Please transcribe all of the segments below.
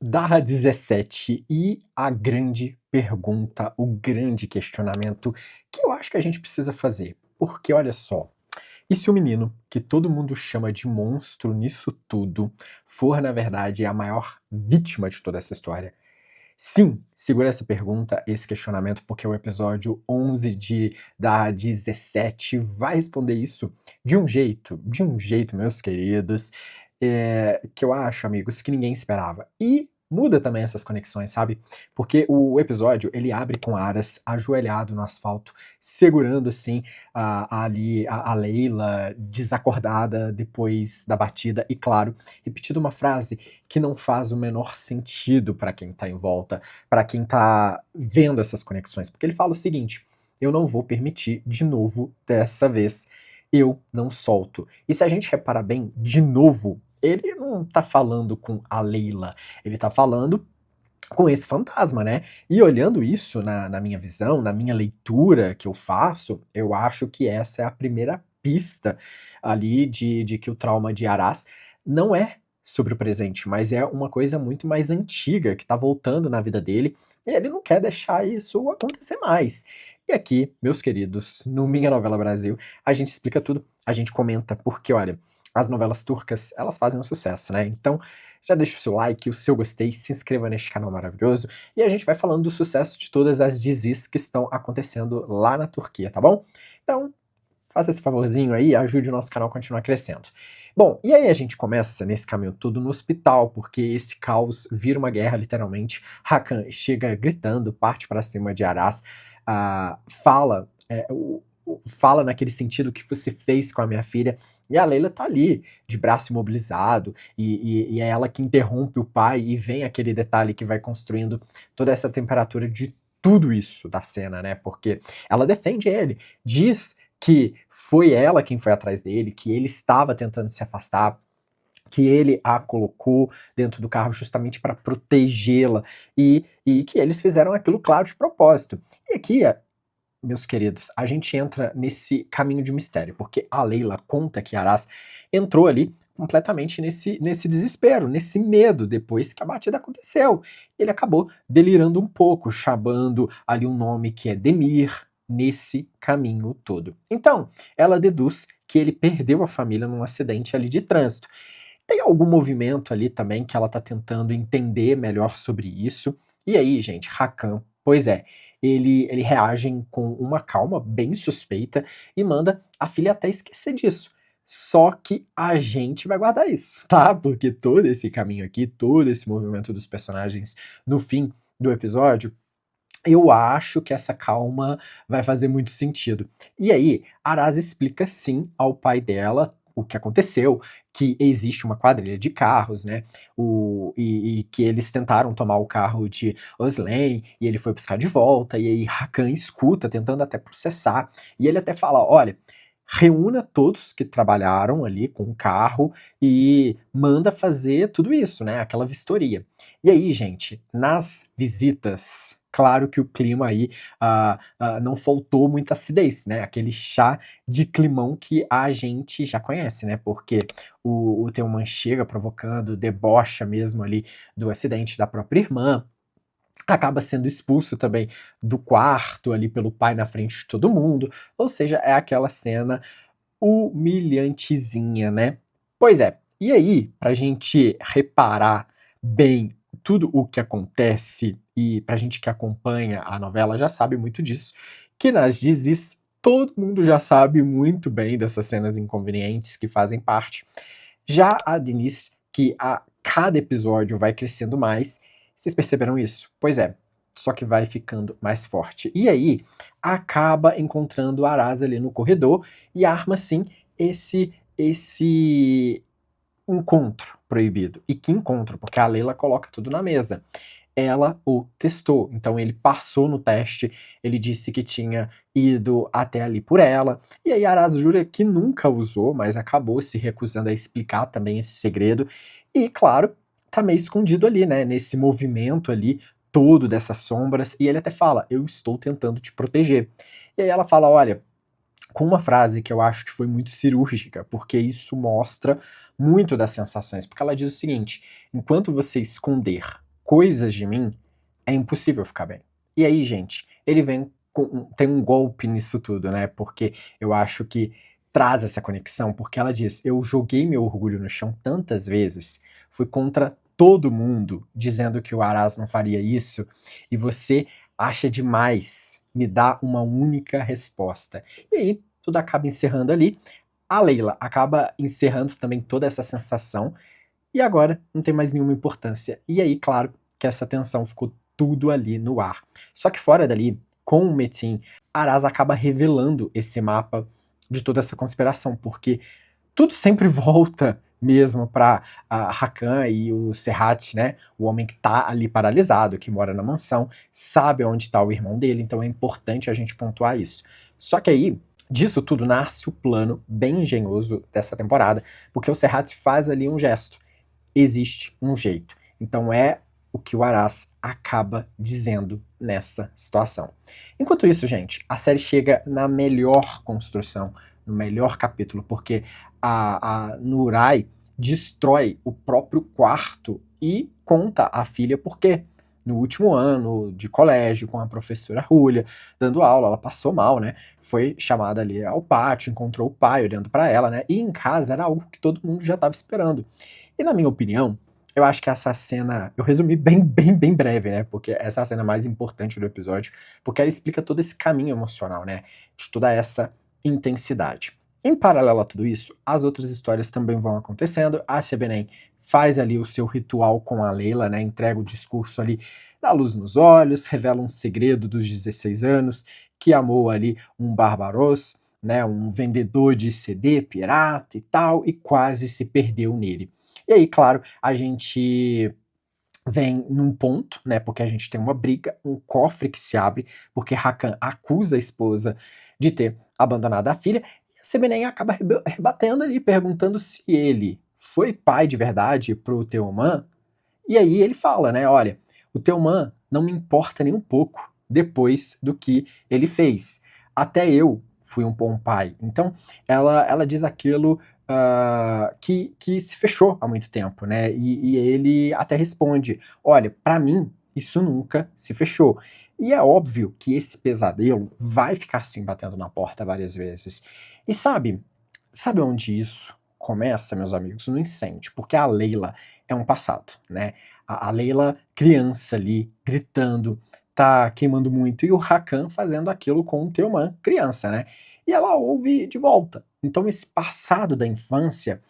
Darra 17 e a grande pergunta, o grande questionamento que eu acho que a gente precisa fazer. Porque olha só, e se o menino, que todo mundo chama de monstro nisso tudo, for na verdade a maior vítima de toda essa história? Sim, segura essa pergunta, esse questionamento, porque o episódio 11 da 17 vai responder isso de um jeito, meus queridos, que eu acho, amigos, que ninguém esperava. E muda também essas conexões, sabe? Porque o episódio, ele abre com Aras ajoelhado no asfalto, segurando, assim, a Layla desacordada depois da batida, e claro, repetindo uma frase que não faz o menor sentido para quem tá em volta, para quem tá vendo essas conexões, porque ele fala o seguinte: eu não vou permitir de novo dessa vez, eu não solto. E se a gente reparar bem, de novo, ele não tá falando com a Layla, ele tá falando com esse fantasma, né? E olhando isso na minha visão, na minha leitura que eu faço, eu acho que essa é a primeira pista ali de que o trauma de Aras não é sobre o presente, mas é uma coisa muito mais antiga que tá voltando na vida dele e ele não quer deixar isso acontecer mais. E aqui, meus queridos, no Minha Novela Brasil, a gente explica tudo, a gente comenta, porque olha, as novelas turcas, elas fazem um sucesso, né? Então, já deixa o seu like, o seu gostei, se inscreva neste canal maravilhoso e a gente vai falando do sucesso de todas as dizis que estão acontecendo lá na Turquia, tá bom? Então, faça esse favorzinho aí, ajude o nosso canal a continuar crescendo. Bom, e aí a gente começa nesse caminho todo no hospital, porque esse caos vira uma guerra, literalmente. Hakan chega gritando, parte para cima de Aras, fala, fala naquele sentido que você fez com a minha filha, e a Leila tá ali, de braço imobilizado, e é ela que interrompe o pai, e vem aquele detalhe que vai construindo toda essa temperatura de tudo isso da cena, né? Porque ela defende ele, diz que foi ela quem foi atrás dele, que ele estava tentando se afastar, que ele a colocou dentro do carro justamente para protegê-la e que eles fizeram aquilo, claro, de propósito. E aqui, meus queridos, a gente entra nesse caminho de mistério, porque a Leila conta que Aras entrou ali completamente nesse desespero, nesse medo, depois que a batida aconteceu. Ele acabou delirando um pouco, chamando ali um nome que é Demir, nesse caminho todo. Então, ela deduz que ele perdeu a família num acidente ali de trânsito. Tem algum movimento ali também que ela tá tentando entender melhor sobre isso. E aí, gente, Rakan, pois é, ele reage com uma calma bem suspeita e manda a filha até esquecer disso. Só que a gente vai guardar isso, tá? Porque todo esse caminho aqui, todo esse movimento dos personagens no fim do episódio, eu acho que essa calma vai fazer muito sentido. E aí, Arasa explica sim ao pai dela o que aconteceu, que existe uma quadrilha de carros, né? E que eles tentaram tomar o carro de Oslen e ele foi buscar de volta, e aí Hakan escuta, tentando até processar, e ele até fala: olha, reúna todos que trabalharam ali com o carro e manda fazer tudo isso, né? Aquela vistoria. E aí, gente, nas visitas, claro que o clima aí não faltou muita acidez, né? Aquele chá de climão que a gente já conhece, né? Porque o Teoman chega provocando debocha mesmo ali do acidente da própria irmã, acaba sendo expulso também do quarto ali pelo pai na frente de todo mundo, ou seja, é aquela cena humilhantezinha, né? Pois é, e aí, pra gente reparar bem tudo o que acontece, e pra gente que acompanha a novela já sabe muito disso, que nas dizes todo mundo já sabe muito bem dessas cenas inconvenientes que fazem parte. Já a Denise, que a cada episódio vai crescendo mais, vocês perceberam isso? Pois é, só que vai ficando mais forte. E aí, acaba encontrando a Arasa ali no corredor e arma, sim, esse encontro proibido. E que encontro? Porque a Leila coloca tudo na mesa. Ela o testou, então ele passou no teste, ele disse que tinha ido até ali por ela, e aí Aras jura que nunca usou, mas acabou se recusando a explicar também esse segredo, e claro, tá meio escondido ali, né, nesse movimento ali todo dessas sombras, e ele até fala: eu estou tentando te proteger. E aí ela fala: olha, com uma frase que eu acho que foi muito cirúrgica, porque isso mostra muito das sensações, porque ela diz o seguinte: enquanto você esconder coisas de mim, é impossível ficar bem. E aí, gente, ele vem tem um golpe nisso tudo, né? Porque eu acho que traz essa conexão, porque ela diz: eu joguei meu orgulho no chão tantas vezes, fui contra todo mundo dizendo que o Aras não faria isso, e você acha demais me dar uma única resposta. E aí, tudo acaba encerrando ali. A Leila acaba encerrando também toda essa sensação, e agora não tem mais nenhuma importância. E aí, claro, que essa tensão ficou tudo ali no ar. Só que fora dali, com o Metin, Aras acaba revelando esse mapa de toda essa conspiração, porque tudo sempre volta mesmo para Hakan e o Serhat, né? O homem que tá ali paralisado, que mora na mansão, sabe onde está o irmão dele, então é importante a gente pontuar isso. Só que aí, disso tudo nasce o plano bem engenhoso dessa temporada, porque o Serhat faz ali um gesto. Existe um jeito. Então é o que o Aras acaba dizendo nessa situação. Enquanto isso, gente, a série chega na melhor construção, no melhor capítulo, porque a Nurai destrói o próprio quarto e conta à filha por quê. No último ano de colégio, com a professora Julia, dando aula, ela passou mal, né? Foi chamada ali ao pátio, encontrou o pai olhando para ela, né? E em casa era algo que todo mundo já estava esperando. E na minha opinião, eu acho que essa cena, eu resumi bem breve, né? Porque essa é a cena mais importante do episódio, porque ela explica todo esse caminho emocional, né? De toda essa intensidade. Em paralelo a tudo isso, as outras histórias também vão acontecendo. A Shebenen faz ali o seu ritual com a Leila, né? Entrega o discurso ali, dá luz nos olhos, revela um segredo dos 16 anos, que amou ali um Barbaros, né? Um vendedor de CD, pirata e tal, e quase se perdeu nele. E aí, claro, a gente vem num ponto, né? Porque a gente tem uma briga, um cofre que se abre, porque Hakan acusa a esposa de ter abandonado a filha, e a Sebenen acaba rebatendo ali, perguntando se ele foi pai de verdade pro Teoman. E aí ele fala, né? Olha, o Teoman não me importa nem um pouco depois do que ele fez. Até eu fui um bom pai. Então, ela diz aquilo que se fechou há muito tempo, né? E ele até responde: olha, para mim, isso nunca se fechou. E é óbvio que esse pesadelo vai ficar assim batendo na porta várias vezes. E sabe onde isso começa, meus amigos? No incêndio, porque a Leila é um passado, né? A Leila, criança ali, gritando, tá queimando muito, e o Hakan fazendo aquilo com o Teoman, criança, né? E ela ouve de volta. Então, esse passado da infância,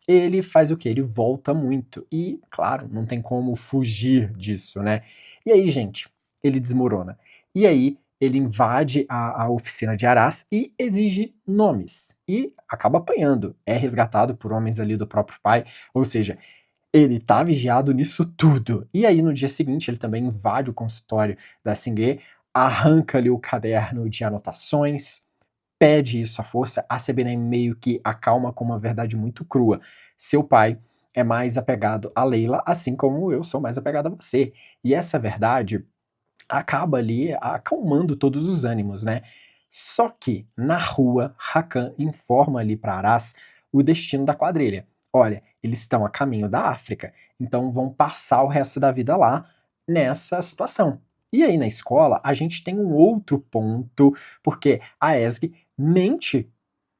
ele faz o quê? Ele volta muito. E, claro, não tem como fugir disso, né? E aí, gente, ele desmorona. E aí, ele invade a oficina de Aras e exige nomes. E acaba apanhando. É resgatado por homens ali do próprio pai. Ou seja, ele tá vigiado nisso tudo. E aí, no dia seguinte, ele também invade o consultório da Singe, arranca ali o caderno de anotações, pede isso à força. A CBN meio que acalma com uma verdade muito crua. Seu pai é mais apegado a Leila, assim como eu sou mais apegado a você. E essa verdade acaba ali acalmando todos os ânimos, né? Só que na rua, Hakan informa ali para Aras o destino da quadrilha. Olha, eles estão a caminho da África, então vão passar o resto da vida lá nessa situação. E aí na escola a gente tem um outro ponto, porque a Esg mente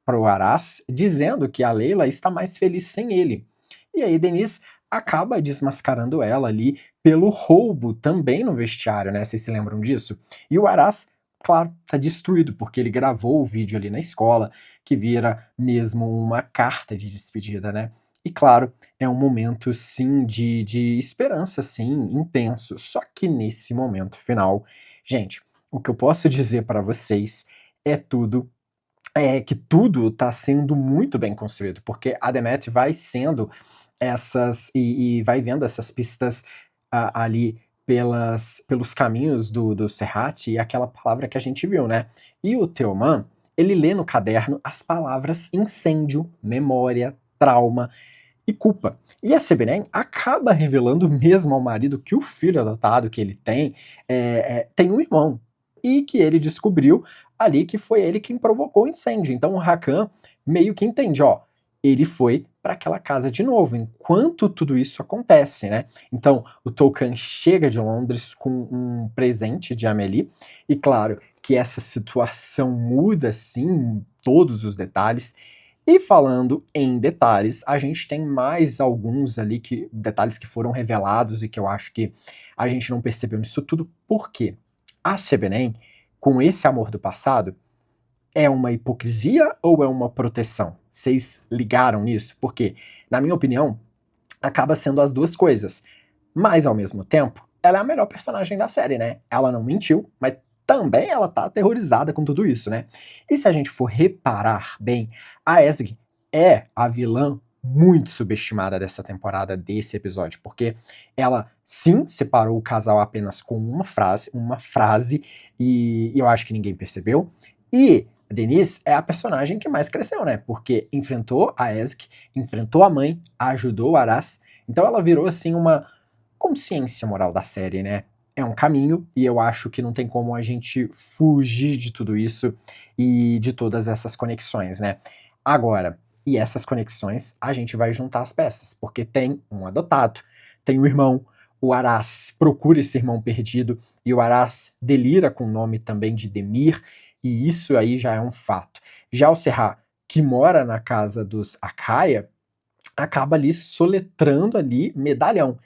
para o Aras dizendo que a Leila está mais feliz sem ele. E aí Denise acaba desmascarando ela ali pelo roubo também no vestiário, né? Vocês se lembram disso? E o Aras, claro, tá destruído, porque ele gravou o vídeo ali na escola, que vira mesmo uma carta de despedida, né? E claro, é um momento, sim, de esperança, sim, intenso. Só que nesse momento final, gente, o que eu posso dizer para vocês é tudo que tudo está sendo muito bem construído, porque a Demet vai sendo e vai vendo essas pistas ali pelos caminhos do Serhat e aquela palavra que a gente viu, né? E o Teoman, ele lê no caderno as palavras incêndio, memória, trauma e culpa. E a Sebenen acaba revelando mesmo ao marido que o filho adotado que ele tem um irmão. E que ele descobriu ali que foi ele quem provocou o incêndio. Então o Hakan meio que entende, ó, ele foi para aquela casa de novo, enquanto tudo isso acontece, né? Então, o Toucan chega de Londres com um presente de Amélie, e claro que essa situação muda, sim, todos os detalhes. E falando em detalhes, a gente tem mais alguns ali detalhes que foram revelados e que eu acho que a gente não percebeu nisso tudo. Por quê? A Sebenem, com esse amor do passado, é uma hipocrisia ou é uma proteção? Vocês ligaram nisso? Porque, na minha opinião, acaba sendo as duas coisas. Mas, ao mesmo tempo, ela é a melhor personagem da série, né? Ela não mentiu, mas também ela tá aterrorizada com tudo isso, né? E se a gente for reparar bem, a Ezgi é a vilã muito subestimada dessa temporada, desse episódio, porque ela sim separou o casal apenas com uma frase, e eu acho que ninguém percebeu. E a Denise é a personagem que mais cresceu, né? Porque enfrentou a Ezgi, enfrentou a mãe, ajudou o Aras, então ela virou assim uma consciência moral da série, né? É um caminho e eu acho que não tem como a gente fugir de tudo isso e de todas essas conexões, né? Agora, e essas conexões a gente vai juntar as peças, porque tem um adotado, tem o irmão, o Aras procura esse irmão perdido e o Aras delira com o nome também de Demir, e isso aí já é um fato. Já o Serra, que mora na casa dos Akaya, acaba ali soletrando ali medalhão.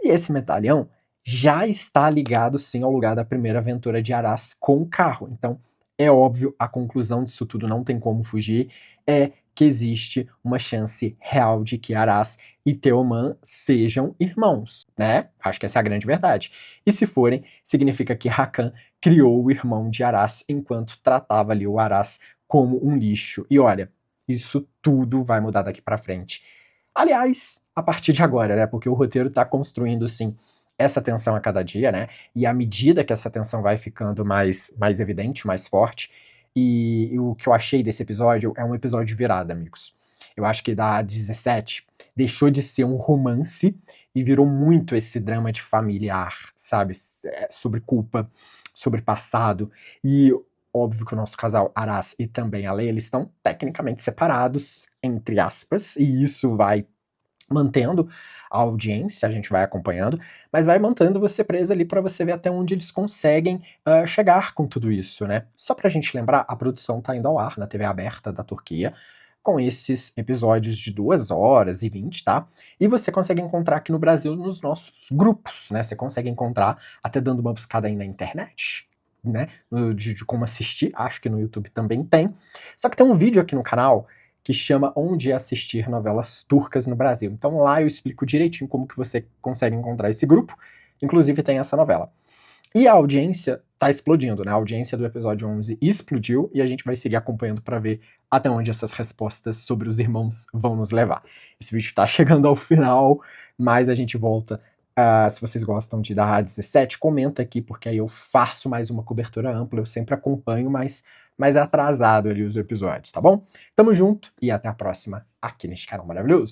E esse medalhão já está ligado sim ao lugar da primeira aventura de Aras com o carro. Então, é óbvio, a conclusão disso tudo não tem como fugir, é que existe uma chance real de que Aras e Teoman sejam irmãos, né? Acho que essa é a grande verdade. E se forem, significa que Rakan criou o irmão de Aras enquanto tratava ali o Aras como um lixo. E olha, isso tudo vai mudar daqui para frente. Aliás, a partir de agora, né? Porque o roteiro tá construindo, sim, essa tensão a cada dia, né? E à medida que essa tensão vai ficando mais evidente, mais forte, e o que eu achei desse episódio é um episódio de virada, amigos. Eu acho que da 17 deixou de ser um romance e virou muito esse drama de familiar, sabe? Sobre culpa, sobre passado. E óbvio que o nosso casal Aras e também a Leia, eles estão tecnicamente separados, entre aspas, e isso vai mantendo a audiência, a gente vai acompanhando, mas vai mantendo você preso ali para você ver até onde eles conseguem chegar com tudo isso, né? Só pra gente lembrar, a produção tá indo ao ar na TV aberta da Turquia, com esses episódios de 2 horas e 20, tá? E você consegue encontrar aqui no Brasil nos nossos grupos, né? Você consegue encontrar até dando uma buscada aí na internet, né? De como assistir, acho que no YouTube também tem. Só que tem um vídeo aqui no canal que chama Onde Assistir Novelas Turcas no Brasil. Então lá eu explico direitinho como que você consegue encontrar esse grupo, inclusive tem essa novela. E a audiência tá explodindo, né? A audiência do episódio 11 explodiu e a gente vai seguir acompanhando para ver até onde essas respostas sobre os irmãos vão nos levar. Esse vídeo tá chegando ao final, mas a gente volta. Se vocês gostam de da 17, comenta aqui, porque aí eu faço mais uma cobertura ampla, eu sempre acompanho, mas mais atrasado ali os episódios, tá bom? Tamo junto e até a próxima aqui neste canal maravilhoso.